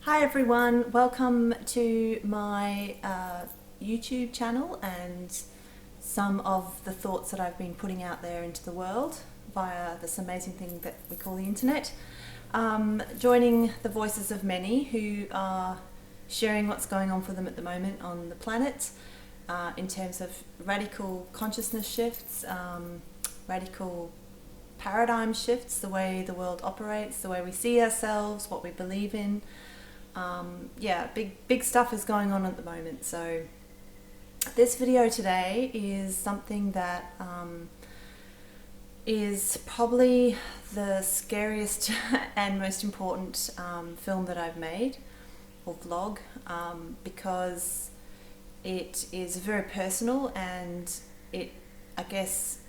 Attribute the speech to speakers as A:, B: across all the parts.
A: Hi everyone, welcome to my YouTube channel and some of the thoughts that I've been putting out there into the world via this amazing thing that we call the internet. Joining the voices of many who are sharing what's going on for them at the moment on the planet in terms of radical consciousness shifts, radical paradigm shifts, the way the world operates, the way we see ourselves, what we believe in. Yeah, big stuff is going on at the moment. So this video today is something that is probably the scariest and most important film that I've made, or vlog, because it is very personal, and it, I guess,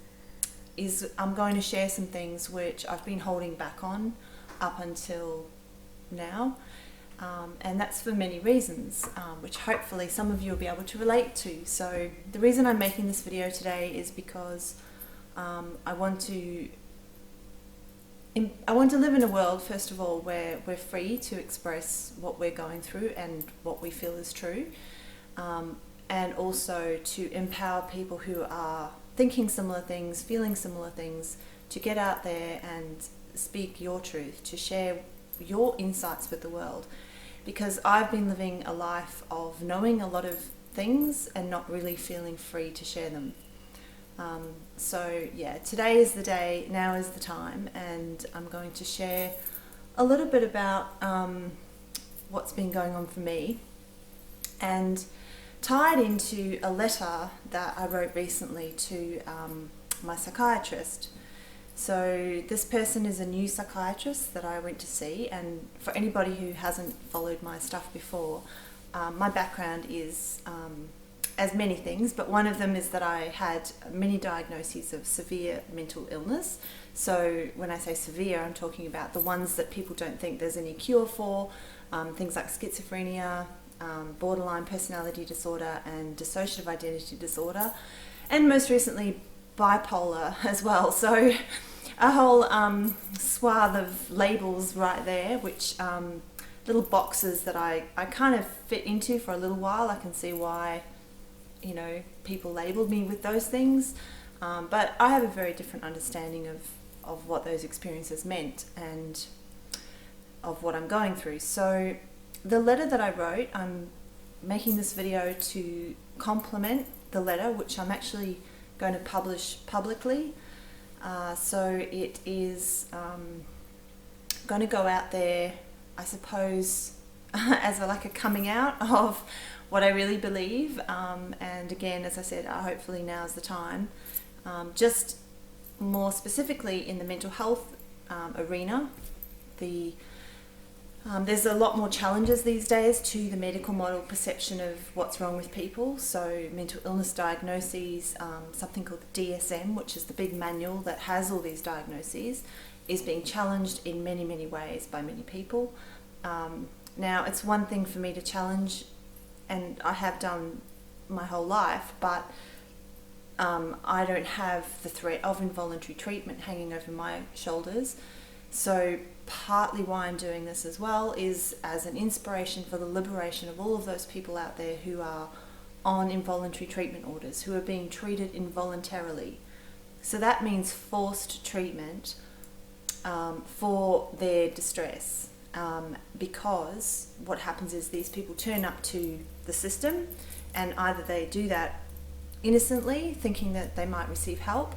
A: I'm going to share some things which I've been holding back on up until now. And that's for many reasons, which hopefully some of you will be able to relate to. So the reason I'm making this video today is because I want to live in a world, first of all, where we're free to express what we're going through and what we feel is true, and also to empower people who are thinking similar things, feeling similar things, to get out there and speak your truth, to share your insights with the world. Because I've been living a life of knowing a lot of things and not really feeling free to share them. So yeah, today is the day, now is the time, and I'm going to share a little bit about what's been going on for me, and tied into a letter that I wrote recently to my psychiatrist. So this person is a new psychiatrist that I went to see, and for anybody who hasn't followed my stuff before, my background is as many things, but one of them is that I had many diagnoses of severe mental illness. So when I say severe, I'm talking about the ones that people don't think there's any cure for, things like schizophrenia, borderline personality disorder and dissociative identity disorder, and most recently bipolar as well. So a whole swath of labels right there, which little boxes that I kind of fit into for a little while. I can see why, you know, people labeled me with those things, but I have a very different understanding of what those experiences meant and of what I'm going through. So the letter that I wrote, I'm making this video to complement the letter, which I'm actually going to publish publicly. So it is going to go out there, I suppose, as like a coming out of what I really believe. And again, as I said, hopefully now's the time. Just more specifically in the mental health arena, there's a lot more challenges these days to the medical model perception of what's wrong with people. So mental illness diagnoses, something called the DSM, which is the big manual that has all these diagnoses, is being challenged in many, many ways by many people. Now, it's one thing for me to challenge, and I have done my whole life, but I don't have the threat of involuntary treatment hanging over my shoulders. So partly why I'm doing this as well is as an inspiration for the liberation of all of those people out there who are on involuntary treatment orders, who are being treated involuntarily. So that means forced treatment for their distress, because what happens is these people turn up to the system, and either they do that innocently, thinking that they might receive help,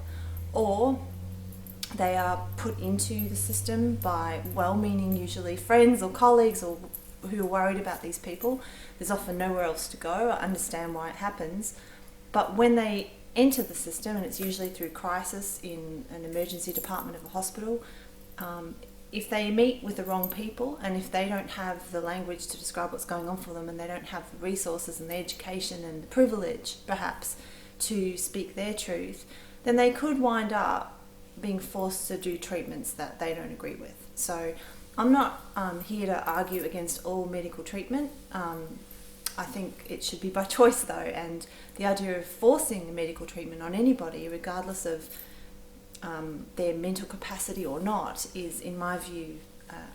A: or they are put into the system by well-meaning, usually friends or colleagues, or who are worried about these people. There's often nowhere else to go. I understand why it happens. But when they enter the system, and it's usually through crisis in an emergency department of a hospital, if they meet with the wrong people, and if they don't have the language to describe what's going on for them, and they don't have the resources and the education and the privilege, perhaps, to speak their truth, then they could wind up being forced to do treatments that they don't agree with. So I'm not here to argue against all medical treatment. I think it should be by choice though, and the idea of forcing medical treatment on anybody, regardless of their mental capacity or not, is, in my view,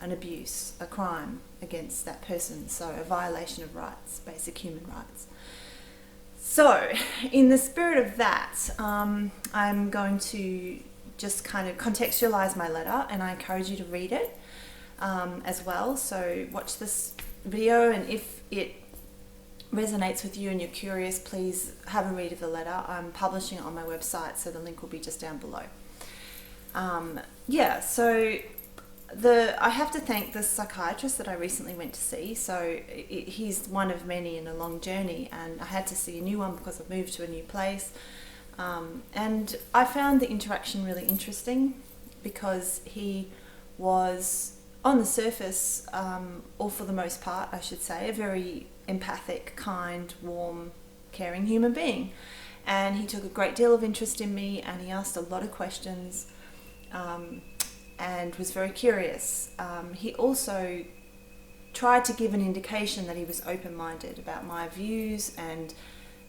A: an abuse, a crime against that person, so a violation of rights, basic human rights. So in the spirit of that, I'm going to just kind of contextualize my letter, and I encourage you to read it as well. So watch this video, and if it resonates with you and you're curious, please have a read of the letter. I'm publishing it on my website, so the link will be just down below. So I have to thank the psychiatrist that I recently went to see. So he's one of many in a long journey, and I had to see a new one because I've moved to a new place. And I found the interaction really interesting because he was, on the surface, or for the most part, I should say, a very empathic, kind, warm, caring human being. And he took a great deal of interest in me, and he asked a lot of questions, and was very curious. He also tried to give an indication that he was open-minded about my views, and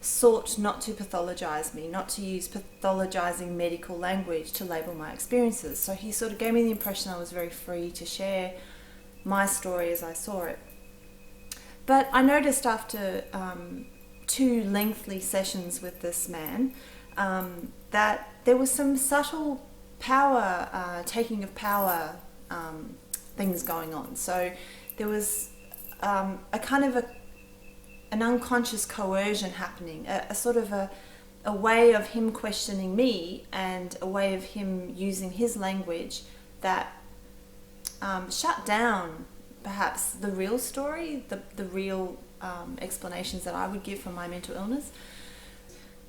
A: sought not to pathologize me, not to use pathologizing medical language to label my experiences. So he sort of gave me the impression I was very free to share my story as I saw it. But I noticed after 2 lengthy sessions with this man that there was some subtle power, taking of power things going on. So there was a kind of an unconscious coercion happening, a sort of a way of him questioning me, and a way of him using his language that shut down perhaps the real story, the real explanations that I would give for my mental illness.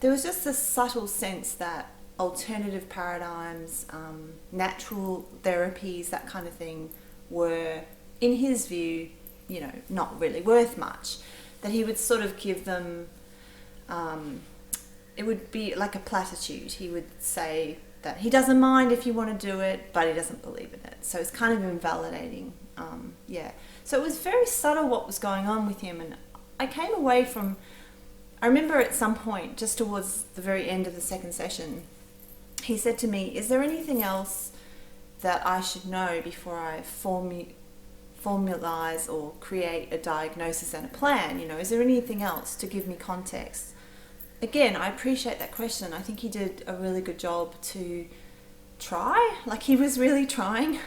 A: There was just this subtle sense that alternative paradigms, natural therapies, that kind of thing, were, in his view, not really worth much. That he would sort of give them, it would be like a platitude. He would say that he doesn't mind if you want to do it, but he doesn't believe in it. So it's kind of invalidating. So it was very subtle what was going on with him. And I came away from, I remember at some point, just towards the very end of the second session, he said to me, is there anything else that I should know before I formalize or create a diagnosis and a plan? Is there anything else to give me context? Again, I appreciate that question. I think he did a really good job to try, like he was really trying.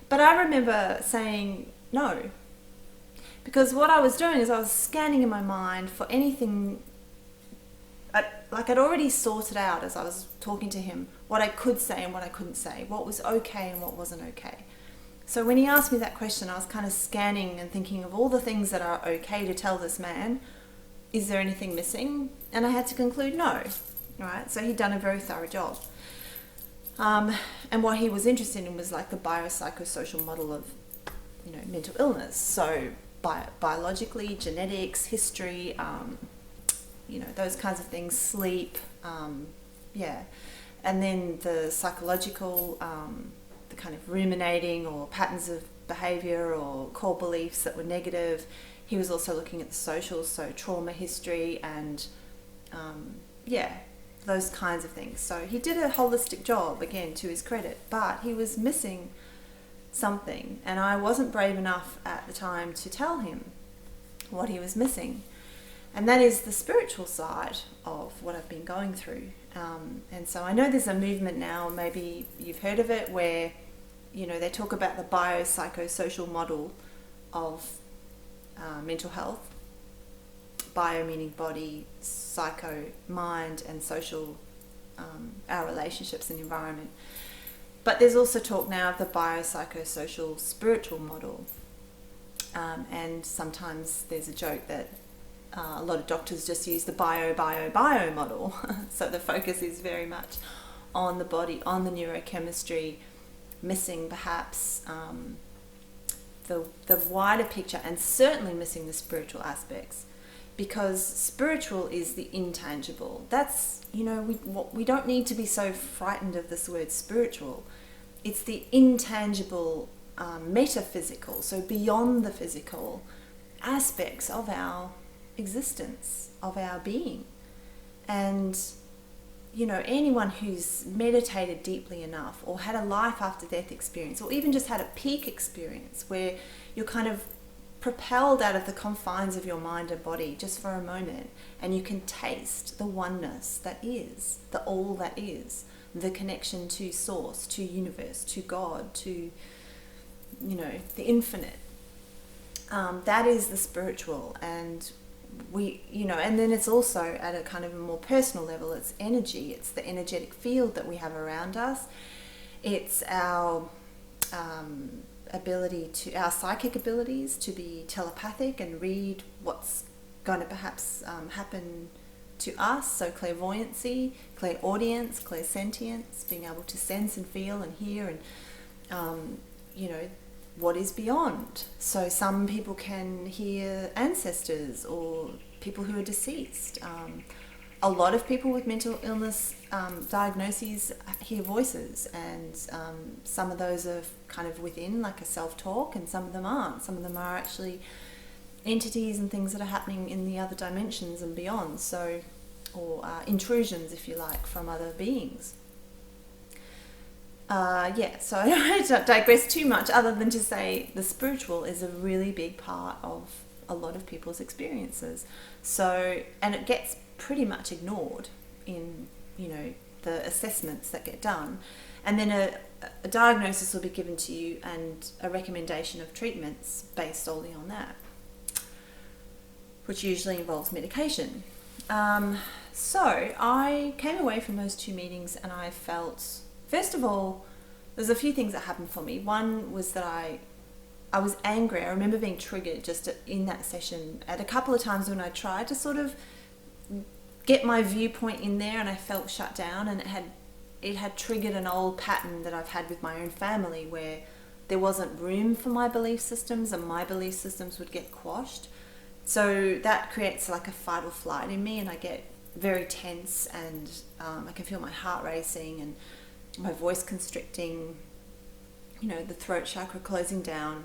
A: But I remember saying no, because what I was doing is I was scanning in my mind for anything, I'd already sorted out as I was talking to him what I could say and what I couldn't say, what was okay and what wasn't okay. So when he asked me that question, I was kind of scanning and thinking of all the things that are okay to tell this man. Is there anything missing? And I had to conclude no. Right? So he'd done a very thorough job. And what he was interested in was like the biopsychosocial model of, mental illness. So biologically, genetics, history, those kinds of things, sleep, and then the psychological, the kind of ruminating or patterns of behavior or core beliefs that were negative. He was also looking at the social, so trauma history and those kinds of things. So he did a holistic job, again, to his credit, but he was missing something, and I wasn't brave enough at the time to tell him what he was missing. And that is the spiritual side of what I've been going through. And so I know there's a movement now, maybe you've heard of it, where, they talk about the biopsychosocial model of mental health. Bio meaning body, psycho, mind, and social, our relationships and environment. But there's also talk now of the biopsychosocial spiritual model. And sometimes there's a joke that a lot of doctors just use the bio model. So the focus is very much on the body, on the neurochemistry, missing perhaps the wider picture, and certainly missing the spiritual aspects, because spiritual is the intangible. That's, we don't need to be so frightened of this word spiritual. It's the intangible, metaphysical, so beyond the physical aspects of our existence, of our being. And anyone who's meditated deeply enough or had a life after death experience, or even just had a peak experience where you're kind of propelled out of the confines of your mind and body just for a moment, and you can taste the oneness that is, the all that is, the connection to source, to universe, to God, to the infinite. That is the spiritual. And and then it's also at a kind of a more personal level, it's energy, it's the energetic field that we have around us, it's our our psychic abilities to be telepathic and read what's going to perhaps happen to us, so clairvoyancy, clairaudience, clairsentience, being able to sense and feel and hear, and what is beyond. So some people can hear ancestors or people who are deceased. A lot of people with mental illness diagnoses hear voices, and some of those are kind of within, like a self-talk, and some of them aren't. Some of them are actually entities and things that are happening in the other dimensions and beyond, or intrusions, if you like, from other beings. So I don't digress too much, other than to say the spiritual is a really big part of a lot of people's experiences. So, and it gets pretty much ignored in, the assessments that get done. And then a diagnosis will be given to you and a recommendation of treatments based solely on that, which usually involves medication. So I came away from those two meetings and I felt, first of all, there's a few things that happened for me. One was that I was angry. I remember being triggered just in that session at a couple of times when I tried to sort of get my viewpoint in there, and I felt shut down, and it had triggered an old pattern that I've had with my own family, where there wasn't room for my belief systems and my belief systems would get quashed. So that creates like a fight or flight in me, and I get very tense, and I can feel my heart racing and my voice constricting, the throat chakra closing down,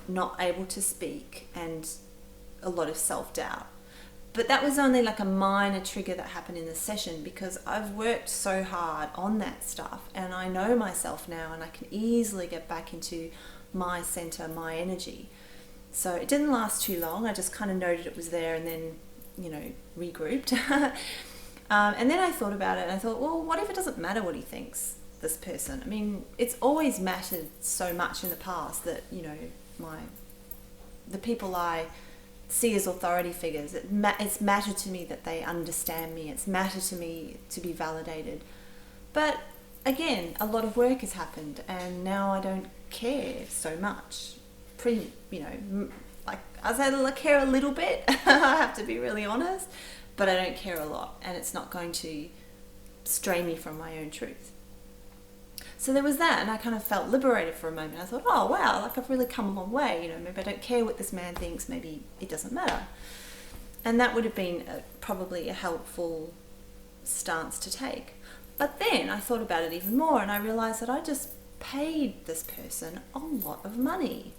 A: not able to speak, and a lot of self-doubt. But that was only like a minor trigger that happened in the session, because I've worked so hard on that stuff and I know myself now, and I can easily get back into my center, my energy. So it didn't last too long. I just kind of noted it was there and then, regrouped. And then I thought about it and I thought, well, what if it doesn't matter what he thinks, this person? I mean, it's always mattered so much in the past that, the people I see as authority figures, it's mattered to me that they understand me. It's mattered to me to be validated. But again, a lot of work has happened, and now I don't care so much. I care a little bit. I have to be really honest, but I don't care a lot, and it's not going to stray me from my own truth. So there was that, and I kind of felt liberated for a moment. I thought, oh wow, like I've really come a long way. Maybe I don't care what this man thinks. Maybe it doesn't matter. And that would have been probably a helpful stance to take. But then I thought about it even more, and I realized that I just paid this person a lot of money.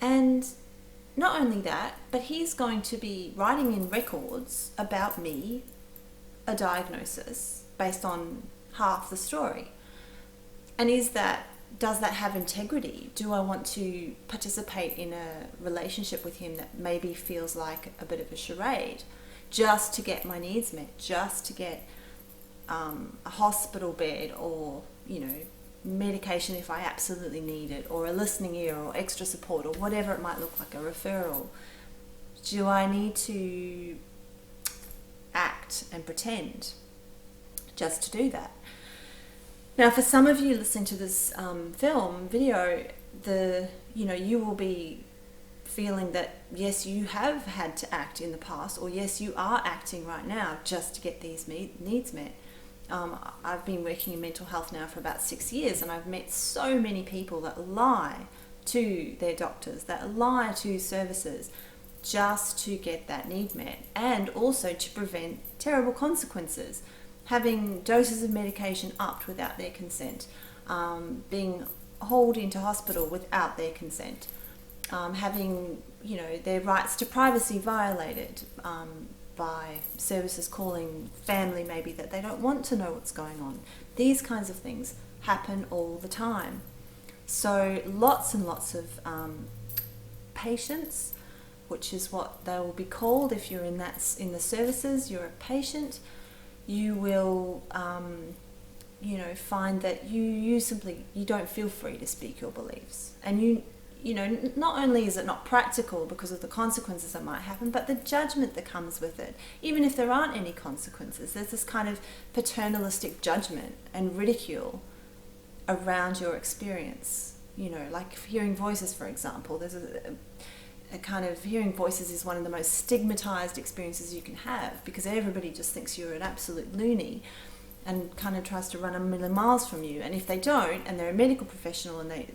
A: And not only that, but he's going to be writing in records about me a diagnosis based on half the story. And does that have integrity? Do I want to participate in a relationship with him that maybe feels like a bit of a charade, just to get my needs met, just to get a hospital bed, or medication if I absolutely need it, or a listening ear, or extra support, or whatever it might look like, a referral? Do I need to act and pretend just to do that? Now, for some of you listening to this video, you will be feeling that yes, you have had to act in the past, or yes, you are acting right now just to get these needs met. I've been working in mental health now for about 6 years, and I've met so many people that lie to their doctors, that lie to services, just to get that need met, and also to prevent terrible consequences. Having doses of medication upped without their consent, being hauled into hospital without their consent, having their rights to privacy violated, by services calling family maybe that they don't want to know what's going on. These kinds of things happen all the time. So lots and lots of patients, which is what they will be called if you're in the services, you're a patient. You will find that you simply don't feel free to speak your beliefs, and you know, not only is it not practical because of the consequences that might happen, but the judgment that comes with it. Even if there aren't any consequences, there's this kind of paternalistic judgment and ridicule around your experience. You know, like hearing voices, for example. There's a kind of hearing voices is one of the most stigmatized experiences you can have, because everybody just thinks you're an absolute loony and kind of tries to run a million miles from you. And if they don't, and they're a medical professional and they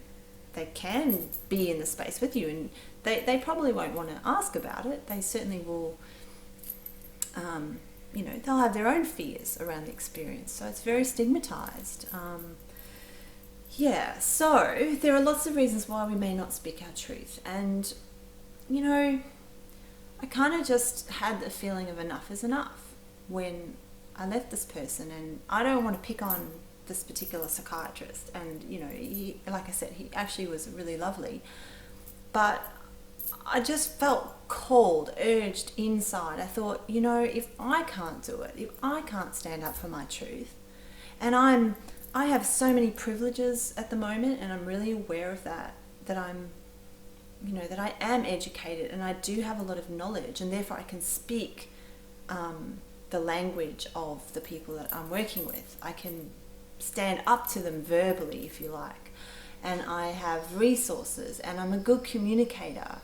A: can be in the space with you, and they probably won't want to ask about it. They certainly will, they'll have their own fears around the experience. So it's very stigmatized. So there are lots of reasons why we may not speak our truth. And, you know, I kind of just had the feeling of enough is enough when I left this person. And I don't want to pick on this particular psychiatrist, and you know, like I said, he actually was really lovely, but I just felt called, urged inside. I thought, you know, if I can't do it, if I can't stand up for my truth, and I have so many privileges at the moment, and I'm really aware of that I'm, you know, that I am educated and I do have a lot of knowledge, and therefore I can speak the language of the people that I'm working with. I can stand up to them verbally, if you like, and I have resources, and I'm a good communicator,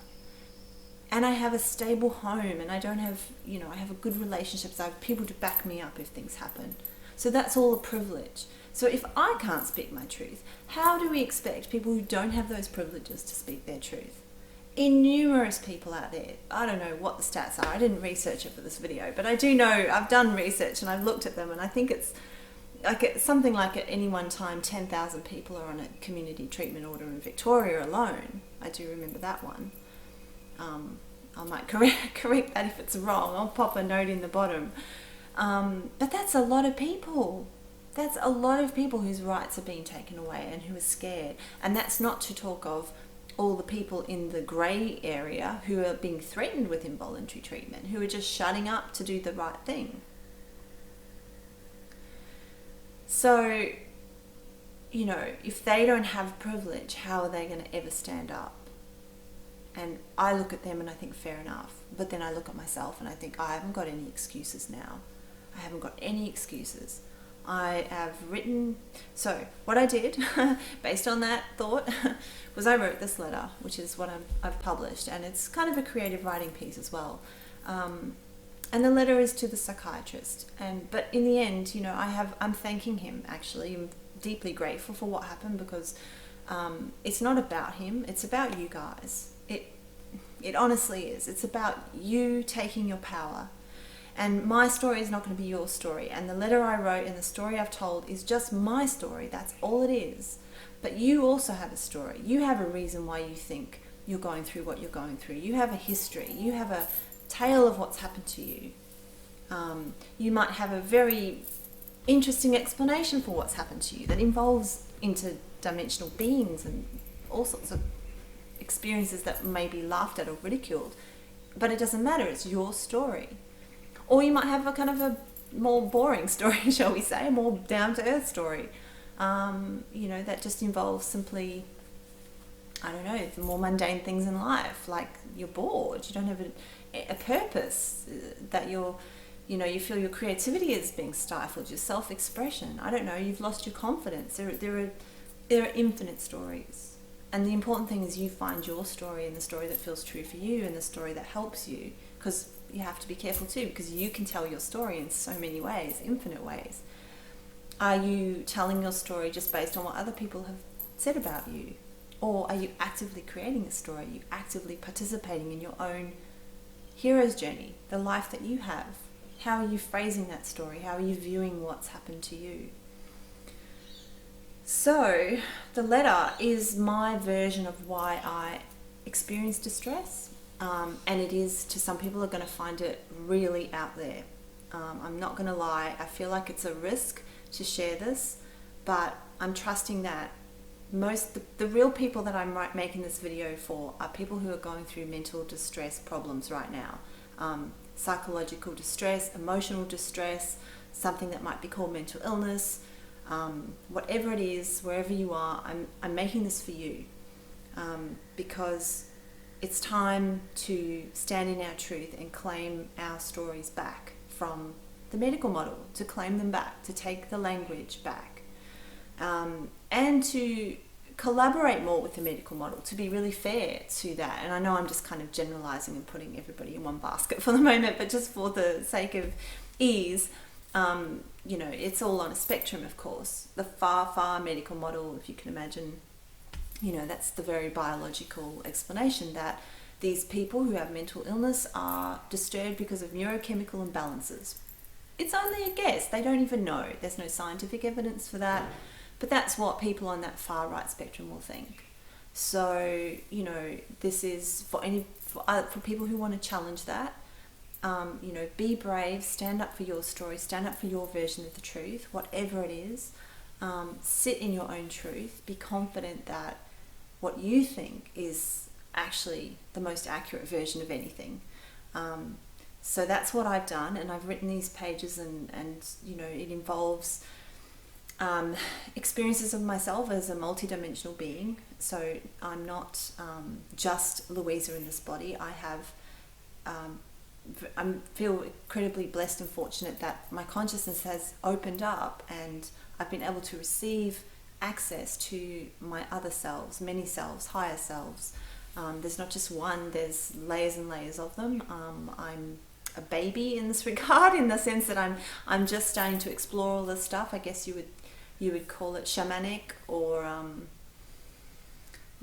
A: and I have a stable home, and I have a good relationships. I have people to back me up if things happen. So that's all a privilege. So if I can't speak my truth, how do we expect people who don't have those privileges to speak their truth? Numerous people out there, I don't know what the stats are, I didn't research it for this video, but I do know, I've done research and I've looked at them, and I think it's something like at any one time 10,000 people are on a community treatment order in Victoria alone. I do remember that one. I might correct that if it's wrong. I'll pop a note in the bottom. But that's a lot of people. That's a lot of people whose rights are being taken away and who are scared. And that's not to talk of all the people in the grey area who are being threatened with involuntary treatment, who are just shutting up to do the right thing. So, you know, if they don't have privilege, how are they going to ever stand up? And I look at them and I think, fair enough. But then I look at myself and I think, I haven't got any excuses now. I haven't got any excuses. I have written... So, what I did, based on that thought, was I wrote this letter, which is what I've published. And it's kind of a creative writing piece as well. And the letter is to the psychiatrist. But in the end, you know, I'm thanking him, actually. I'm deeply grateful for what happened, because it's not about him, it's about you guys. It honestly is. It's about you taking your power. And my story is not going to be your story. And the letter I wrote and the story I've told is just my story. That's all it is. But you also have a story. You have a reason why you think you're going through what you're going through. You have a history. You have a tale of what's happened to you. You might have a very interesting explanation for what's happened to you that involves interdimensional beings and all sorts of experiences that may be laughed at or ridiculed. But it doesn't matter. It's your story. Or you might have a kind of a more boring story, shall we say, a more down-to-earth story, that just involves simply, I don't know, the more mundane things in life, like you're bored, you don't have a purpose, that you feel your creativity is being stifled, your self-expression, I don't know, you've lost your confidence. There are infinite stories. And the important thing is you find your story, and the story that feels true for you, and the story that helps you, because you have to be careful too, because you can tell your story in so many ways, infinite ways. Are you telling your story just based on what other people have said about you? Or are you actively creating a story? Are you actively participating in your own hero's journey, the life that you have? How are you phrasing that story? How are you viewing what's happened to you? So, the letter is my version of why I experience distress. And it is, to some people, are going to find it really out there. I'm not going to lie, I feel like it's a risk to share this, but I'm trusting that the real people that I'm making this video for are people who are going through mental distress problems right now. Psychological distress, emotional distress, something that might be called mental illness, whatever it is, wherever you are, I'm making this for you, because it's time to stand in our truth and claim our stories back from the medical model, to claim them back, to take the language back, and to collaborate more with the medical model, to be really fair to that. And I know I'm just kind of generalizing and putting everybody in one basket for the moment, but just for the sake of ease, you know, it's all on a spectrum, of course. The far medical model, if you can imagine, you know, that's the very biological explanation that these people who have mental illness are disturbed because of neurochemical imbalances. It's only a guess. They don't even know. There's no scientific evidence for that. But that's what people on that far right spectrum will think. So, you know, this is for people who want to challenge that. You know, be brave, stand up for your story, stand up for your version of the truth, whatever it is. Sit in your own truth. Be confident that what you think is actually the most accurate version of anything. So that's what I've done, and I've written these pages, and you know, it involves experiences of myself as a multidimensional being. So I'm not just Louisa in this body. I feel incredibly blessed and fortunate that my consciousness has opened up, and I've been able to receive access to my other selves, many selves, higher selves. There's not just one, there's layers and layers of them. I'm a baby in this regard, in the sense that I'm just starting to explore all this stuff. I guess you would call it shamanic, or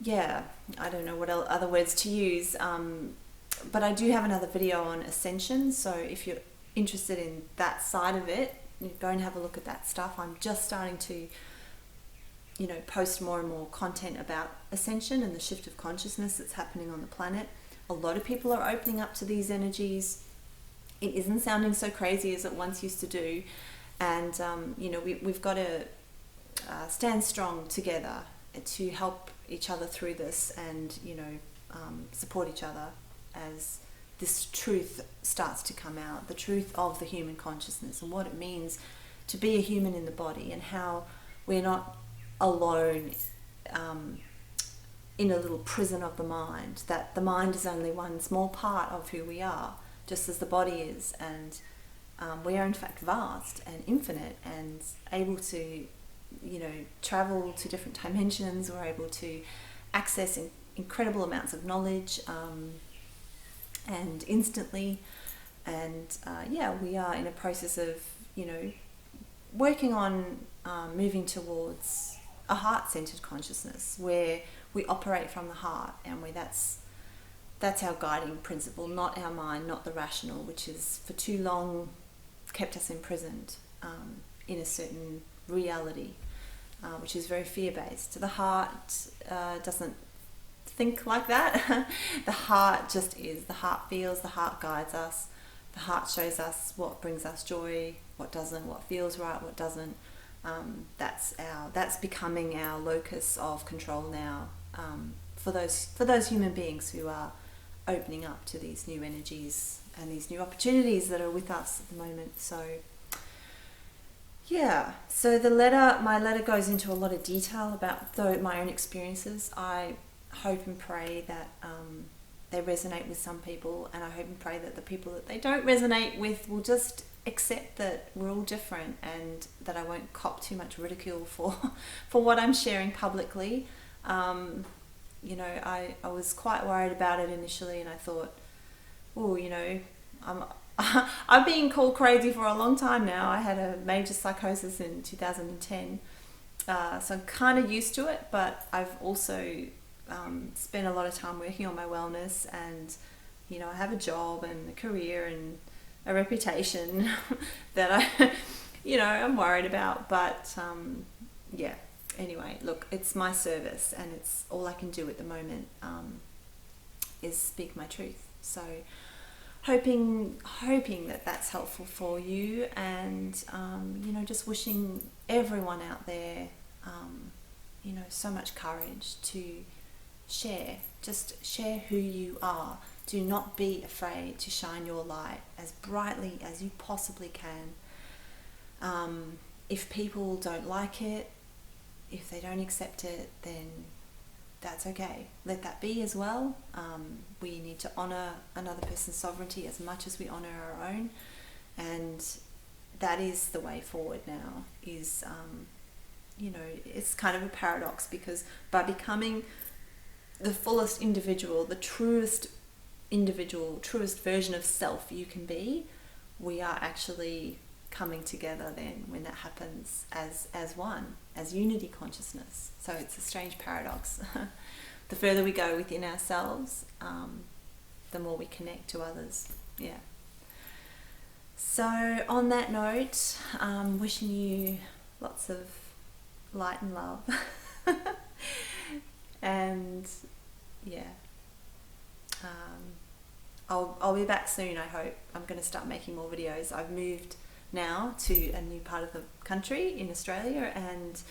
A: yeah, I don't know what other words to use. But I do have another video on ascension, so if you're interested in that side of it, you go and have a look at that stuff. I'm just starting to, you know, post more and more content about ascension and the shift of consciousness that's happening on the planet. A lot of people are opening up to these energies. It isn't sounding so crazy as it once used to do, and you know, we've got to stand strong together to help each other through this, and you know, support each other as this truth starts to come out, the truth of the human consciousness and what it means to be a human in the body, and how we're not alone in a little prison of the mind, that the mind is only one small part of who we are, just as the body is, and we are in fact vast and infinite and able to, you know, travel to different dimensions. We're able to access incredible amounts of knowledge and instantly, and yeah, we are in a process of, you know, working on moving towards a heart-centered consciousness where we operate from the heart, and where that's our guiding principle, not our mind, not the rational, which is for too long kept us imprisoned in a certain reality, which is very fear-based. The heart doesn't think like that. The heart just is. The heart feels, the heart guides us, the heart shows us what brings us joy, what doesn't, what feels right, what doesn't. That's becoming our locus of control now, for those human beings who are opening up to these new energies and these new opportunities that are with us at the moment. So yeah, so my letter goes into a lot of detail about my own experiences. I hope and pray that they resonate with some people, and I hope and pray that the people that they don't resonate with will just accept that we're all different, and that I won't cop too much ridicule for what I'm sharing publicly. You know, I was quite worried about it initially, and I thought, oh, you know, I've been called crazy for a long time now. I had a major psychosis in 2010, so I'm kind of used to it, but I've also spent a lot of time working on my wellness, and you know, I have a job and a career and a reputation that I'm worried about. But yeah, anyway, look, it's my service, and it's all I can do at the moment is speak my truth. So hoping that that's helpful for you, and you know, just wishing everyone out there you know, so much courage to just share who you are. Do not be afraid to shine your light as brightly as you possibly can. If people don't like it, if they don't accept it, then that's okay. Let that be as well. We need to honour another person's sovereignty as much as we honour our own, and that is the way forward now. Is you know, it's kind of a paradox, because by becoming the fullest individual, the truest version of self you can be, we are actually coming together then when that happens as one, as unity consciousness. So it's a strange paradox. The further we go within ourselves, the more we connect to others. Yeah. So on that note, wishing you lots of light and love. And yeah, I'll be back soon, I hope. I'm going to start making more videos. I've moved now to a new part of the country in Australia, and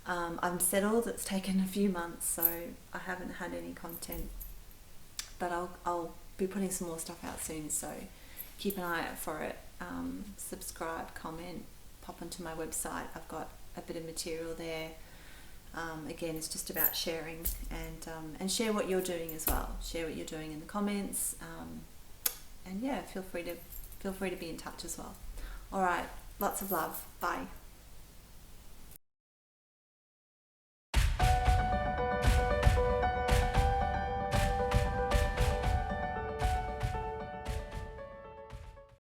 A: I'm settled. It's taken a few months, so I haven't had any content, but I'll be putting some more stuff out soon, so keep an eye out for it. Subscribe, comment, pop onto my website. I've got a bit of material there. Again, it's just about sharing, and share what you're doing as well. Share what you're doing in the comments, and yeah, feel free to be in touch as well. All right, lots of love. Bye.